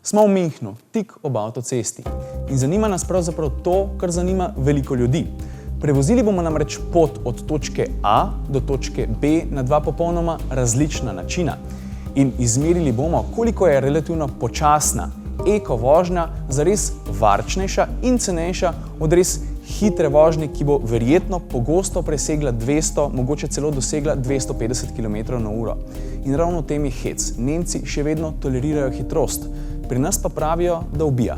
Smo v Münchnu, tik ob avtocesti. In zanima nas pravzaprav to, kar zanima veliko ljudi. Prevozili bomo namreč pot od točke A do točke B na dva popolnoma različna načina. In izmerili bomo, koliko je relativno počasna eko vožnja zares varčnejša in cenejša od res hitre vožnje, ki bo verjetno pogosto presegla 200, mogoče celo dosegla 250 km/h. In ravno v tem je hec. Nemci še vedno tolerirajo hitrost, pri nas pa pravijo, da ubija.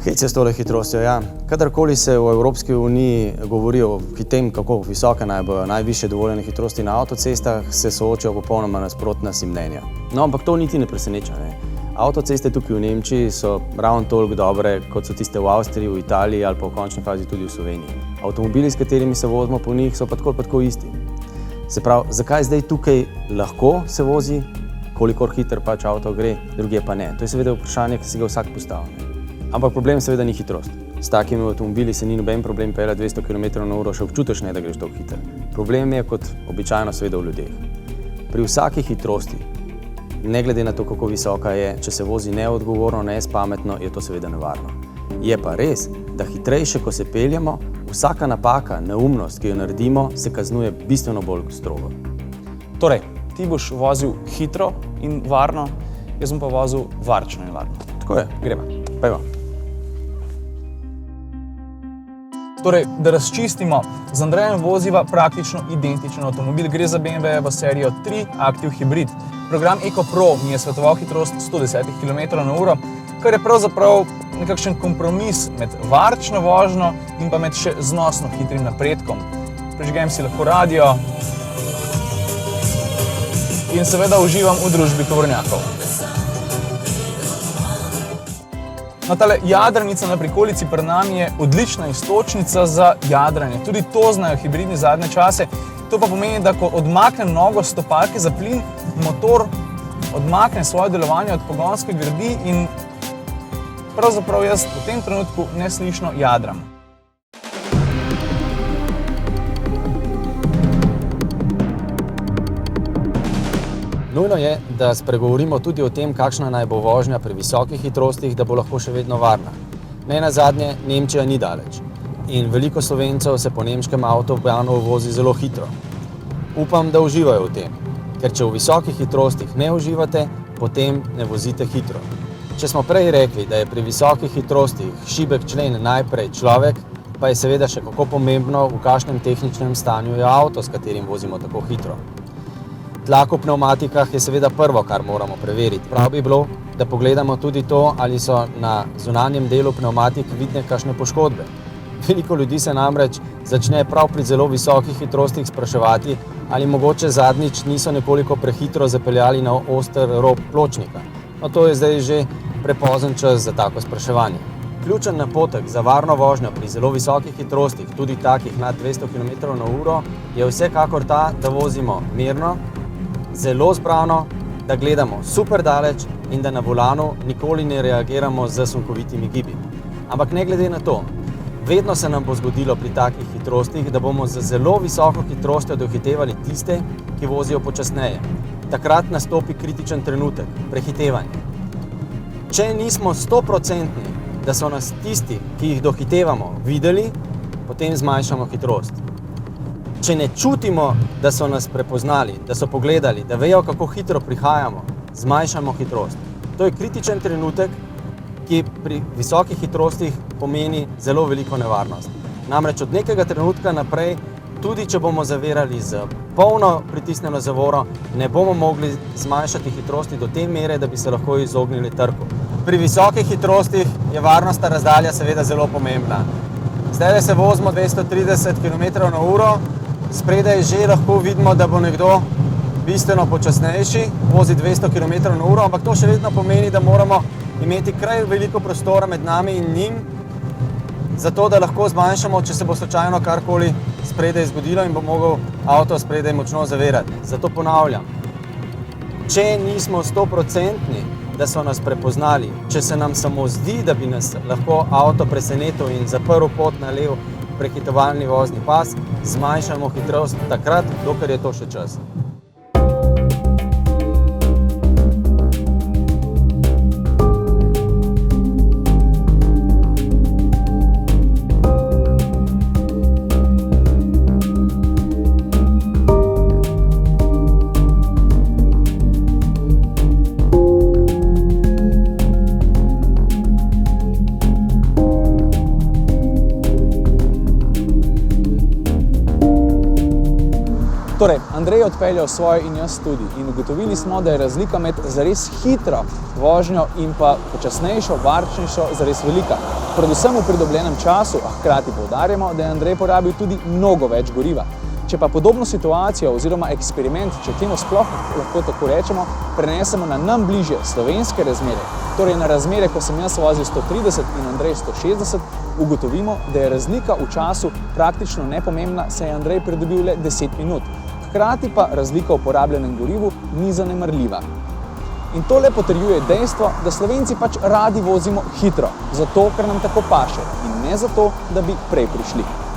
Hec je s tole hitrostjo, ja. Kadarkoli se v Evropski uniji govori o tem, kako visoke naj bojo najvišje dovoljene hitrosti na avtocestah, se soočajo popolnoma nasprotna si mnenja. No, ampak to niti ne preseneča, ne. Avtoceste tukaj v Nemčiji so ravno toliko dobre, kot so tiste v Avstriji, v Italiji ali pa v končni fazi tudi v Sloveniji. Avtomobili, s katerimi se vozimo po njih, so pa tako isti. Se pravi, zakaj zdaj tukaj lahko se vozi, kolikor hiter pač avto gre, drugje pa ne? To je seveda vprašanje, ki si ga vsak postavi. Ampak problem seveda ni hitrost. S takimi avtomobili se ni noben problem peljati 200 km/h, še občutiš ne, da greš toliko hiter. Problem je, kot običajno seveda v ljudeh. Pri vsaki hitrosti, ne glede na to, kako visoka je, če se vozi neodgovorno, nespametno, je to seveda nevarno. Je pa res, da hitrejše, ko se peljemo, vsaka napaka, neumnost, ki jo naredimo, se kaznuje bistveno bolj strogo. Torej, ti boš vozil hitro in varno, jaz bom pa vozil varčno in varno. Tako je, gremo. Pejmo. Torej, da razčistimo, z Andrejem voziva praktično identičen avtomobil. Gre za BMW-jevo serijo 3 Active Hybrid. Program EcoPro mi je svetoval hitrost 110 km/h, kar je pravzaprav nekakšen kompromis med varčno vožnjo in pa med še znosno hitrim napredkom. Prižgem si lahko radio in seveda uživam v družbi tovornjakov. No, tale jadrnica na prikolici pred nami je odlična iztočnica za jadranje. Tudi to znajo hibridni zadnje čase. To pa pomeni, da ko odmaknem nogo s stopalke za plin, motor odmakne svoje delovanje od pogonske gredi in pravzaprav jaz v tem trenutku neslišno jadram. Nujno je, da spregovorimo tudi o tem, kakšna naj bo vožnja pri visokih hitrostih, da bo lahko še vedno varna. Nenazadnje, Nemčija ni daleč in veliko Slovencev se po nemškem avtobanu vozi zelo hitro. Upam, da uživajo v tem, ker če v visokih hitrostih ne uživate, potem ne vozite hitro. Če smo prej rekli, da je pri visokih hitrostih šibek člen najprej človek, pa je seveda še kako pomembno, v kakšnem tehničnem stanju je avto, s katerim vozimo tako hitro. Tlak v pnevmatikah je seveda prvo, kar moramo preveriti. Prav bi bilo, da pogledamo tudi to, ali so na zunanjem delu pnevmatik vidne kakšne poškodbe. Veliko ljudi se namreč začne prav pri zelo visokih hitrostih spraševati, ali mogoče zadnjič niso nekoliko prehitro zapeljali na oster rob pločnika. No, to je zdaj že prepozen čas za tako spraševanje. Ključen napotek za varno vožnjo pri zelo visokih hitrostih, tudi takih nad 200 km/h, je vsekakor ta, da vozimo mirno, zelo zbrano, da gledamo super daleč in da na volanu nikoli ne reagiramo z sunkovitimi gibi. Ampak ne glede na to, vedno se nam bo zgodilo pri takih hitrostih, da bomo z zelo visoko hitrostjo dohitevali tiste, ki vozijo počasneje. Takrat nastopi kritičen trenutek, prehitevanje. Če nismo 100%, da so nas tisti, ki jih dohitevamo, videli, potem zmanjšamo hitrost. Če ne čutimo, da so nas prepoznali, da so pogledali, da vejo, kako hitro prihajamo, zmanjšamo hitrost. To je kritičen trenutek, ki pri visokih hitrostih pomeni zelo veliko nevarnost. Namreč od nekega trenutka naprej, tudi če bomo zavirali z polno pritisnjeno zavoro, ne bomo mogli zmanjšati hitrosti do te mere, da bi se lahko izognili trku. Pri visokih hitrostih je varnostna razdalja seveda zelo pomembna. Zdaj se vozimo 230 km/h, spredaj že lahko vidimo, da bo nekdo bistveno počasnejši, vozi 200 km/h, ampak to še vedno pomeni, da moramo imeti kraj veliko prostora med nami in njim, zato da lahko zmanjšamo, če se bo slučajno karkoli spredaj zgodilo in bo mogel avto spredaj močno zavirati. Zato ponavljam, če nismo 100%, da so nas prepoznali, če se nam samo zdi, da bi nas lahko avto presenetil in zaprl pot na lev prehitovalni vozni pas, zmanjšamo hitrost takrat, dokler je to še čas. Andrej odpeljal svoje in jaz tudi. In ugotovili smo, da je razlika med zares hitro vožnjo in pa počasnejšo, varčnejšo, zares velika. Predvsem v pridobljenem času, a hkrati poudarjamo, da je Andrej porabil tudi mnogo več goriva. Če pa podobno situacijo oziroma eksperiment, če temu sploh lahko tako rečemo, prenesemo na nam bližje slovenske razmere, torej na razmere, ko sem jaz vozil 130 in Andrej 160, ugotovimo, da je razlika v času praktično nepomembna, saj je Andrej pridobil le 10 minut. Hkrati pa razlika v porabljenem gorivu ni zanemarljiva. In to le potrjuje dejstvo, da Slovenci pač radi vozimo hitro, zato ker nam tako paše in ne zato, da bi prej prišli.